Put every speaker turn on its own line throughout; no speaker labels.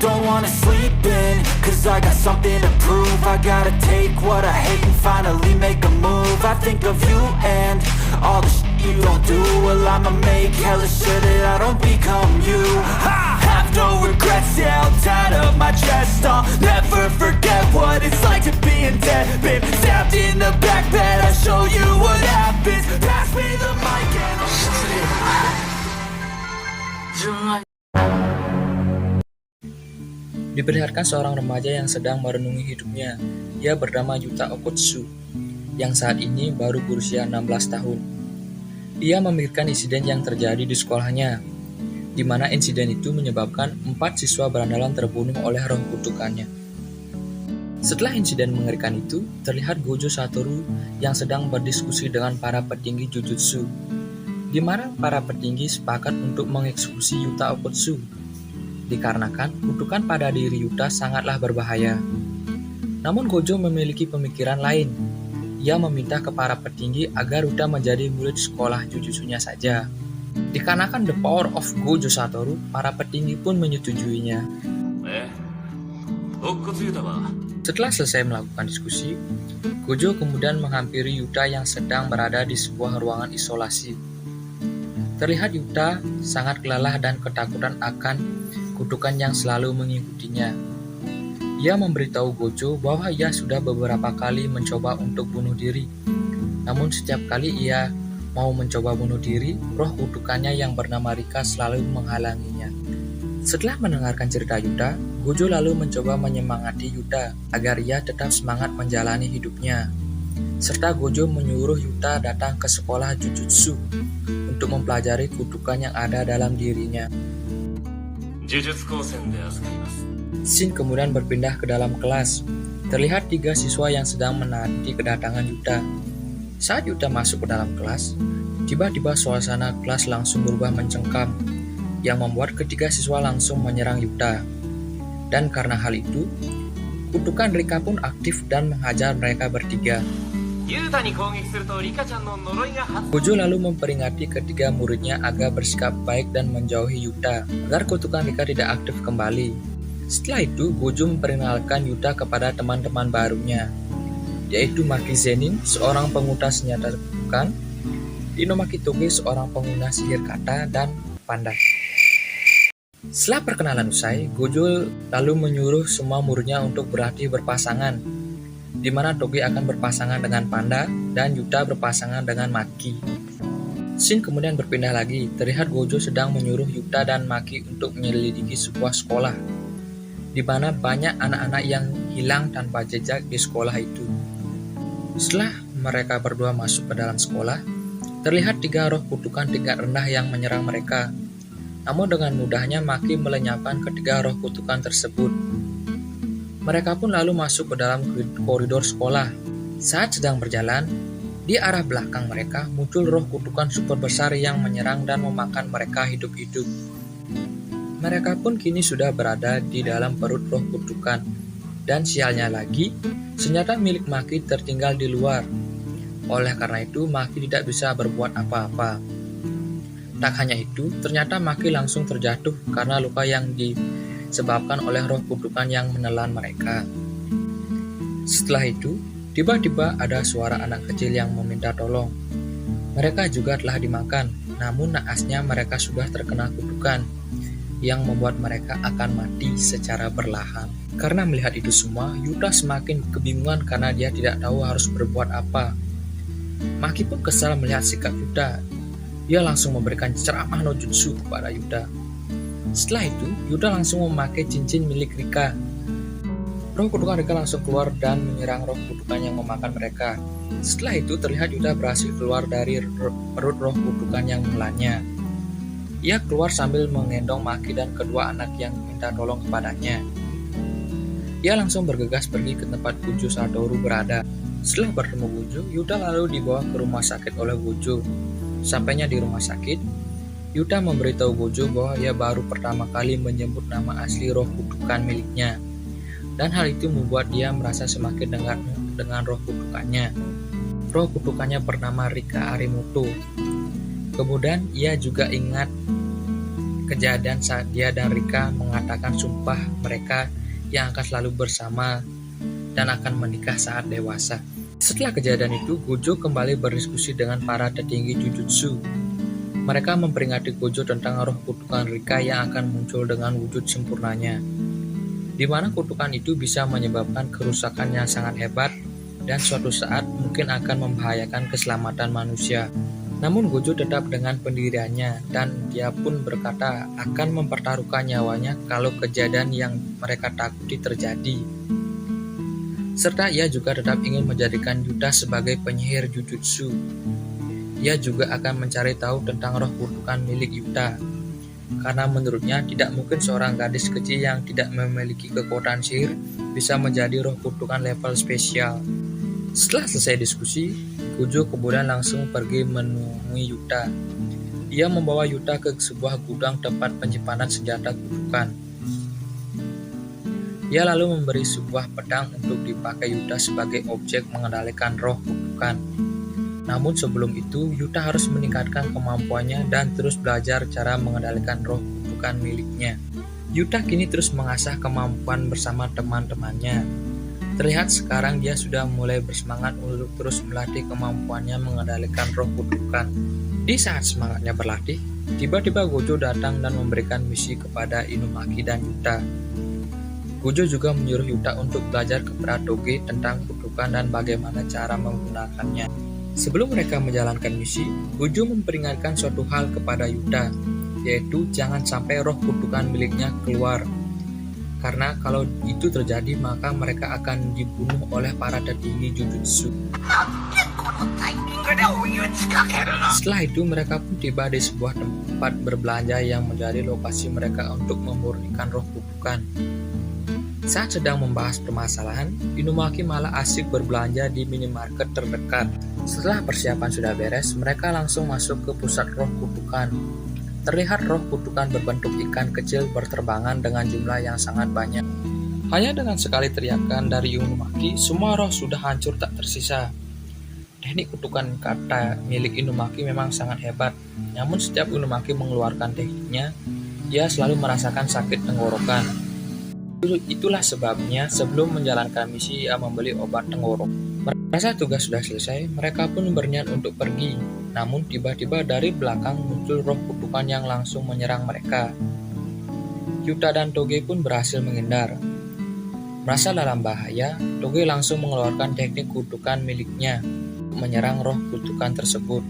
don't wanna sleep in, cause I got something to prove. I gotta take what I hate and finally make a move. I think of you and all the shit you don't do. Well, I'ma make hella sure that I don't become you. I have no regrets, yeah, held tight up my chest. I'll never forget what it's like to be in debt. Been stabbed in the back bed, I'll show you what happens. Pass me the mic and
Diperlihatkan seorang remaja yang sedang merenungi hidupnya. Ia bernama Yuta Okotsu, yang saat ini baru berusia 16 tahun. Ia memikirkan insiden yang terjadi di sekolahnya, di mana insiden itu menyebabkan 4 siswa berandalan terbunuh oleh roh kutukannya. Setelah insiden mengerikan itu, terlihat Gojo Satoru yang sedang berdiskusi dengan para petinggi Jujutsu, di mana para petinggi sepakat untuk mengeksekusi Yuta Okotsu, dikarenakan kutukan pada diri Yuta sangatlah berbahaya. Namun Gojo memiliki pemikiran lain. Ia meminta ke para petinggi agar Yuta menjadi murid sekolah Jujutsunya saja. Dikarenakan the power of Gojo Satoru, para petinggi pun menyetujuinya. Setelah selesai melakukan diskusi, Gojo kemudian menghampiri Yuta yang sedang berada di sebuah ruangan isolasi. Terlihat Yuta sangat kelelahan dan ketakutan akan kutukan yang selalu mengikutinya. Ia memberitahu Gojo bahwa ia sudah beberapa kali mencoba untuk bunuh diri. Namun setiap kali ia mau mencoba bunuh diri, roh kutukannya yang bernama Rika selalu menghalanginya. Setelah mendengarkan cerita Yuta, Gojo lalu mencoba menyemangati Yuta agar ia tetap semangat menjalani hidupnya. Serta Gojo menyuruh Yuta datang ke sekolah Jujutsu untuk mempelajari kutukan yang ada dalam dirinya. Scene kemudian berpindah ke dalam kelas. Terlihat 3 siswa yang sedang menanti kedatangan Yuta. Saat Yuta masuk ke dalam kelas, tiba-tiba suasana kelas langsung berubah mencengkam, yang membuat ketiga siswa langsung menyerang Yuta. Dan karena hal itu, kutukan Rika pun aktif dan menghajar mereka bertiga. Gojo lalu memperingati ketiga muridnya agar bersikap baik dan menjauhi Yuta, agar kutukan Rika tidak aktif kembali. Setelah itu, Gojo memperkenalkan Yuta kepada teman-teman barunya, yaitu Maki Zenin, seorang pengusaha senjata kutukan, Inomaki Toge, seorang pengguna sihir kata, dan Panda. Setelah perkenalan usai, Gojo lalu menyuruh semua muridnya untuk berlatih berpasangan, di mana Toge akan berpasangan dengan Panda dan Yuta berpasangan dengan Maki. Scene kemudian berpindah lagi. Terlihat Gojo sedang menyuruh Yuta dan Maki untuk menyelidiki sebuah sekolah, di mana banyak anak-anak yang hilang tanpa jejak di sekolah itu. Setelah mereka berdua masuk ke dalam sekolah, terlihat 3 roh kutukan tingkat rendah yang menyerang mereka. Namun dengan mudahnya Maki melenyapkan ketiga roh kutukan tersebut. Mereka pun lalu masuk ke dalam koridor sekolah. Saat sedang berjalan, di arah belakang mereka muncul roh kutukan super besar yang menyerang dan memakan mereka hidup-hidup. Mereka pun kini sudah berada di dalam perut roh kutukan. Dan sialnya lagi, senjata milik Maki tertinggal di luar. Oleh karena itu, Maki tidak bisa berbuat apa-apa. Tak hanya itu, ternyata Maki langsung terjatuh karena luka yang disebabkan oleh roh kutukan yang menelan mereka. Setelah itu, tiba-tiba ada suara anak kecil yang meminta tolong. Mereka juga telah dimakan, namun naasnya mereka sudah terkena kutukan, yang membuat mereka akan mati secara perlahan. Karena melihat itu semua, Yuta semakin kebingungan karena dia tidak tahu harus berbuat apa. Maki pun kesal melihat sikap Yuta. Dia langsung memberikan ceramah no jutsu kepada Yuta. Setelah itu, Yuta langsung memakai cincin milik Rika. Roh kutukan Rika langsung keluar dan menyerang roh kutukan yang memakan mereka. Setelah itu, terlihat Yuta berhasil keluar dari perut roh kutukan yang menelannya. Ia keluar sambil menggendong Maki dan kedua anak yang minta tolong kepadanya. Ia langsung bergegas pergi ke tempat Gojo Satoru berada. Setelah bertemu Gojo, Yuta lalu dibawa ke rumah sakit oleh Gojo. Sampainya di rumah sakit, Yuta memberitahu Gojo bahwa ia baru pertama kali menyebut nama asli roh kutukan miliknya. Dan hal itu membuat dia merasa semakin dekat dengan roh kutukannya. Roh kutukannya bernama Rika Arimoto. Kemudian ia juga ingat kejadian saat dia dan Rika mengatakan sumpah mereka yang akan selalu bersama dan akan menikah saat dewasa. Setelah kejadian itu, Gojo kembali berdiskusi dengan para petinggi Jujutsu. Mereka memperingati Gojo tentang roh kutukan Rika yang akan muncul dengan wujud sempurnanya, di mana kutukan itu bisa menyebabkan kerusakan yang sangat hebat dan suatu saat mungkin akan membahayakan keselamatan manusia. Namun Gojo tetap dengan pendiriannya dan dia pun berkata akan mempertaruhkan nyawanya kalau kejadian yang mereka takuti terjadi. Serta ia juga tetap ingin menjadikan Yuta sebagai penyihir Jujutsu. Ia juga akan mencari tahu tentang roh kutukan milik Yuta, karena menurutnya tidak mungkin seorang gadis kecil yang tidak memiliki kekuatan sihir bisa menjadi roh kutukan level spesial. Setelah selesai diskusi, Gojo kemudian langsung pergi menemui Yuta. Ia membawa Yuta ke sebuah gudang tempat penyimpanan senjata kutukan. Ia lalu memberi sebuah pedang untuk dipakai Yuta sebagai objek mengendalikan roh kutukan. Namun sebelum itu, Yuta harus meningkatkan kemampuannya dan terus belajar cara mengendalikan roh kutukan miliknya. Yuta kini terus mengasah kemampuan bersama teman-temannya. Terlihat sekarang dia sudah mulai bersemangat untuk terus melatih kemampuannya mengendalikan roh kutukan. Di saat semangatnya berlatih, tiba-tiba Gojo datang dan memberikan misi kepada Inumaki dan Yuta. Gojo juga menyuruh Yuta untuk belajar kepada Toge tentang kutukan dan bagaimana cara menggunakannya. Sebelum mereka menjalankan misi, Gojo memperingatkan suatu hal kepada Yuta, yaitu jangan sampai roh kutukan miliknya keluar. Karena kalau itu terjadi maka mereka akan dibunuh oleh para petinggi Jujutsu. Setelah itu mereka pun tiba di sebuah tempat berbelanja yang menjadi lokasi mereka untuk memurnikan roh kutukan. Saat sedang membahas permasalahan, Inumaki malah asik berbelanja di minimarket terdekat. Setelah persiapan sudah beres, mereka langsung masuk ke pusat roh kutukan. Terlihat roh kutukan berbentuk ikan kecil berterbangan dengan jumlah yang sangat banyak. Hanya dengan sekali teriakan dari Inumaki, semua roh sudah hancur tak tersisa. Teknik kutukan kata milik Inumaki memang sangat hebat. Namun setiap Inumaki mengeluarkan tekniknya, ia selalu merasakan sakit tenggorokan. Itulah sebabnya sebelum menjalankan misi ia membeli obat tenggorok. Merasa tugas sudah selesai, mereka pun berniat untuk pergi. Namun tiba-tiba dari belakang muncul roh kutukan yang langsung menyerang mereka. Yuta dan Toge pun berhasil menghindar. Merasa dalam bahaya, Toge langsung mengeluarkan teknik kutukan miliknya menyerang roh kutukan tersebut.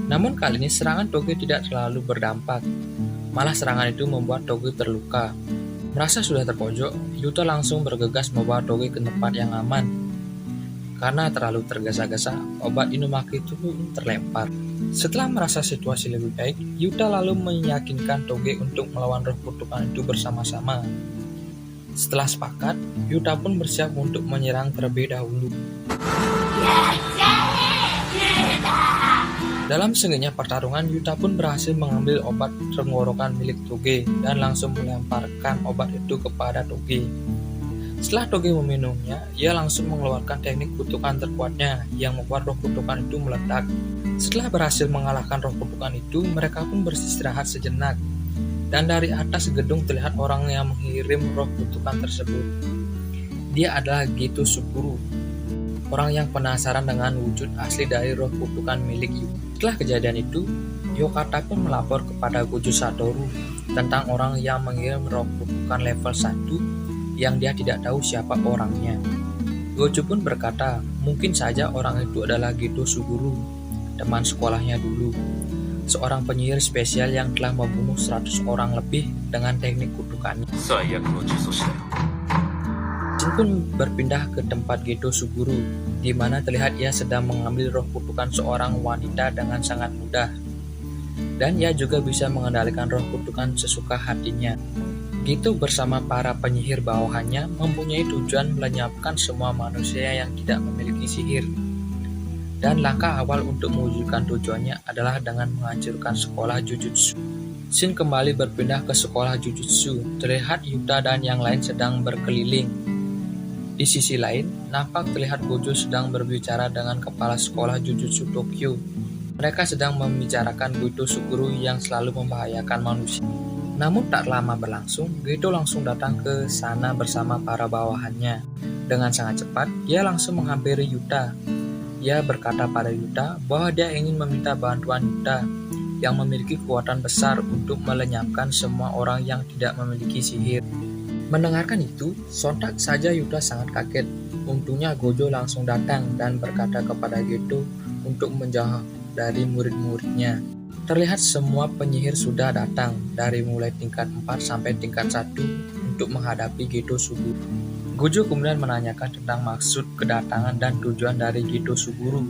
Namun kali ini serangan Toge tidak terlalu berdampak. Malah serangan itu membuat Toge terluka. Merasa sudah terpojok, Yuta langsung bergegas membawa Toge ke tempat yang aman. Karena terlalu tergesa-gesa, obat Inumaki itu pun terlempar. Setelah merasa situasi lebih baik, Yuta lalu meyakinkan Toge untuk melawan roh kutukan itu bersama-sama. Setelah sepakat, Yuta pun bersiap untuk menyerang terlebih dahulu. Dalam sengitnya pertarungan, Yuta pun berhasil mengambil obat tenggorokan milik Toge dan langsung melemparkan obat itu kepada Toge. Setelah Toge meminumnya, ia langsung mengeluarkan teknik kutukan terkuatnya yang membuat roh kutukan itu meledak. Setelah berhasil mengalahkan roh kutukan itu, mereka pun beristirahat sejenak. Dan dari atas gedung terlihat orang yang mengirim roh kutukan tersebut. Dia adalah Geto Suguru, orang yang penasaran dengan wujud asli dari roh kutukan milik Yuta. Setelah kejadian itu, Yokata pun melapor kepada Gojo Satoru tentang orang yang mengirim roh kutukan level 1 yang dia tidak tahu siapa orangnya. Gojo pun berkata, mungkin saja orang itu adalah Geto Suguru, teman sekolahnya dulu, seorang penyihir spesial yang telah membunuh 100 orang lebih dengan teknik kutukannya. Jin pun berpindah ke tempat Geto Suguru, di mana terlihat ia sedang mengambil roh kutukan seorang wanita dengan sangat mudah. Dan ia juga bisa mengendalikan roh kutukan sesuka hatinya. Geto bersama para penyihir bawahannya mempunyai tujuan melenyapkan semua manusia yang tidak memiliki sihir. Dan langkah awal untuk mewujudkan tujuannya adalah dengan menghancurkan sekolah Jujutsu. Shin kembali berpindah ke sekolah Jujutsu. Terlihat Yuta dan yang lain sedang berkeliling. Di sisi lain, nampak terlihat Gojo sedang berbicara dengan kepala sekolah Jujutsu Tokyo. Mereka sedang membicarakan Geto Suguru yang selalu membahayakan manusia. Namun tak lama berlangsung, Geto langsung datang ke sana bersama para bawahannya. Dengan sangat cepat, dia langsung menghampiri Yuta. Dia berkata pada Yuta bahwa dia ingin meminta bantuan Yuta yang memiliki kekuatan besar untuk melenyapkan semua orang yang tidak memiliki sihir. Mendengarkan itu, sontak saja Yuta sangat kaget. Untungnya Gojo langsung datang dan berkata kepada Geto untuk menjauh dari murid-muridnya. Terlihat semua penyihir sudah datang dari mulai tingkat 4 sampai tingkat 1 untuk menghadapi Geto Suguru. Gojo kemudian menanyakan tentang maksud kedatangan dan tujuan dari Geto Suguru.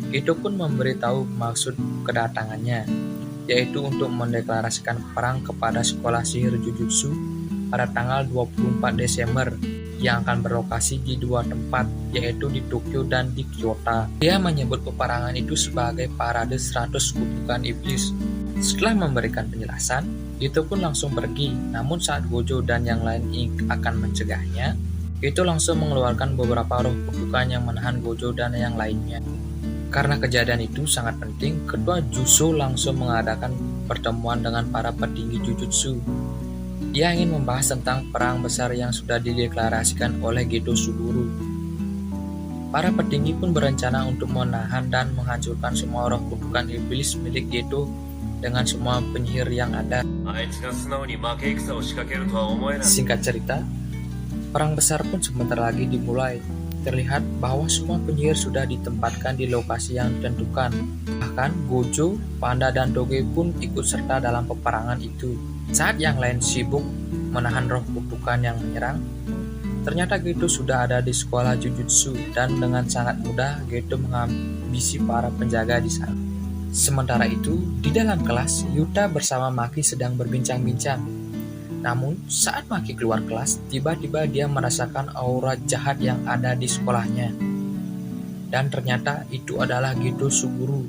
Geto pun memberitahu maksud kedatangannya, yaitu untuk mendeklarasikan perang kepada sekolah sihir Jujutsu pada tanggal 24 Desember yang akan berlokasi di dua tempat, yaitu di Tokyo dan di Kyoto. Dia menyebut peperangan itu sebagai parade 100 kutukan iblis. Setelah memberikan penjelasan, Geto pun langsung pergi. Namun saat Gojo dan yang lain akan mencegahnya, Geto langsung mengeluarkan beberapa roh kutukan yang menahan Gojo dan yang lainnya. Karena kejadian itu sangat penting, Ketua Jusho langsung mengadakan pertemuan dengan para petinggi Jujutsu. Dia ingin membahas tentang perang besar yang sudah dideklarasikan oleh Geto Suguru. Para petinggi pun berencana untuk menahan dan menghancurkan semua roh kutukan iblis milik Geto dengan semua penyihir yang ada. Singkat cerita, perang besar pun sebentar lagi dimulai. Terlihat bahwa semua penyihir sudah ditempatkan di lokasi yang ditentukan. Bahkan Gojo, Panda, dan Doge pun ikut serta dalam peperangan itu. Saat yang lain sibuk menahan roh kutukan yang menyerang, ternyata Geto sudah ada di sekolah Jujutsu dan dengan sangat mudah Geto menghabisi para penjaga di sana. Sementara itu, di dalam kelas, Yuta bersama Maki sedang berbincang-bincang. Namun, saat Maki keluar kelas, tiba-tiba dia merasakan aura jahat yang ada di sekolahnya. Dan ternyata itu adalah Geto Suguru.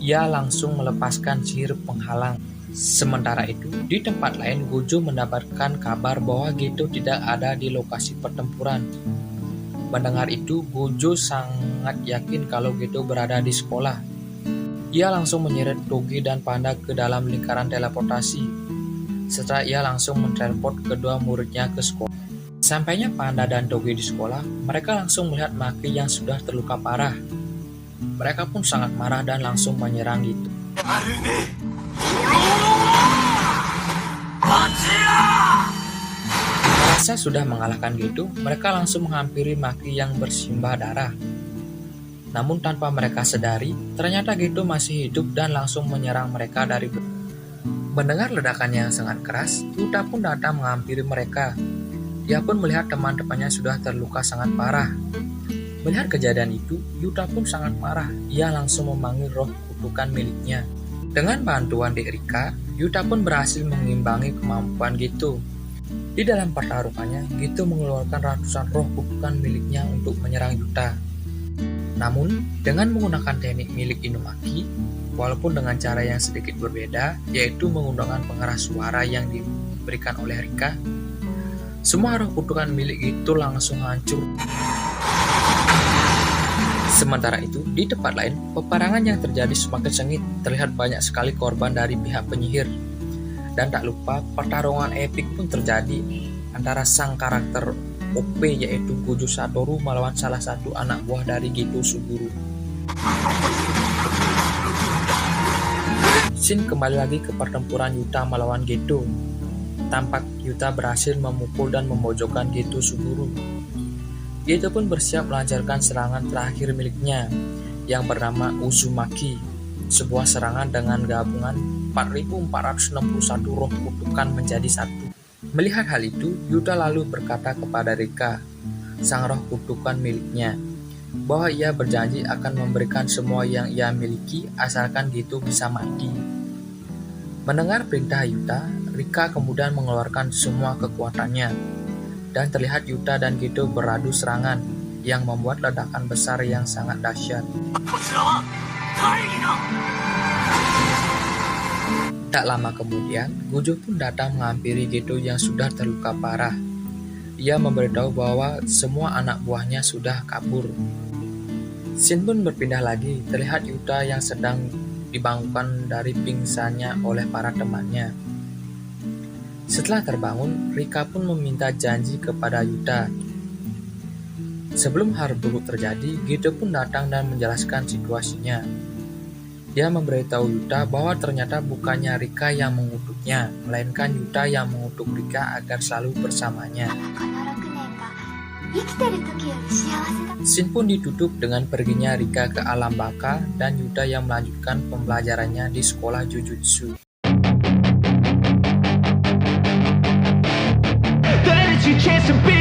Ia langsung melepaskan sihir penghalang. Sementara itu, di tempat lain Gojo mendapatkan kabar bahwa Geto tidak ada di lokasi pertempuran. Mendengar itu, Gojo sangat yakin kalau Geto berada di sekolah. Ia langsung menyeret Doge dan Panda ke dalam lingkaran teleportasi. Setelah ia langsung menteleport kedua muridnya ke sekolah. Sampainya Panda dan Doge di sekolah, mereka langsung melihat Maki yang sudah terluka parah. Mereka pun sangat marah dan langsung menyerang Geto. Merasa sudah mengalahkan Geto, mereka langsung menghampiri Maki yang bersimbah darah. Namun tanpa mereka sadari, ternyata Geto masih hidup dan langsung menyerang mereka dari belakang. Mendengar ledakan yang sangat keras, Yuta pun datang menghampiri mereka. Dia pun melihat teman-temannya sudah terluka sangat parah. Melihat kejadian itu, Yuta pun sangat marah. Ia langsung memanggil roh kutukan miliknya. Dengan bantuan Dek Rika, Yuta pun berhasil mengimbangi kemampuan Geto. Di dalam pertarungannya, Geto mengeluarkan ratusan roh kutukan miliknya untuk menyerang Yuta. Namun, dengan menggunakan teknik milik Inumaki, walaupun dengan cara yang sedikit berbeda, yaitu menggunakan pengeras suara yang diberikan oleh Rika, semua roh kutukan milik itu langsung hancur. Sementara itu, di tempat lain, peperangan yang terjadi semakin sengit. Terlihat banyak sekali korban dari pihak penyihir. Dan tak lupa, pertarungan epik pun terjadi antara sang karakter OP yaitu Gojo Satoru melawan salah satu anak buah dari Geto Suguru. Scene kembali lagi ke pertempuran Yuta melawan Geto. Tampak Yuta berhasil memukul dan memojokkan Geto Suguru. Geto pun bersiap melancarkan serangan terakhir miliknya yang bernama Uzumaki, sebuah serangan dengan gabungan 4.461 roh kutukan menjadi satu. Melihat hal itu, Yuta lalu berkata kepada Rika, sang roh kutukan miliknya, bahwa ia berjanji akan memberikan semua yang ia miliki asalkan Geto bisa mati. Mendengar perintah Yuta, Rika kemudian mengeluarkan semua kekuatannya, dan terlihat Yuta dan Geto beradu serangan yang membuat ledakan besar yang sangat dahsyat. Tak lama kemudian, Gojo pun datang menghampiri Geto yang sudah terluka parah. Ia memberitahu bahwa semua anak buahnya sudah kabur. Scene pun berpindah lagi, terlihat Yuta yang sedang dibangunkan dari pingsannya oleh para temannya. Setelah terbangun, Rika pun meminta janji kepada Yuta. Sebelum hal buruk terjadi, Gito pun datang dan menjelaskan situasinya. Dia memberitahu Yuta bahwa ternyata bukannya Rika yang mengutuknya, melainkan Yuta yang mengutuk Rika agar selalu bersamanya. Scene pun ditutup dengan perginya Rika ke alam baka dan Yuta yang melanjutkan pembelajarannya di sekolah Jujutsu.
That is your chance to be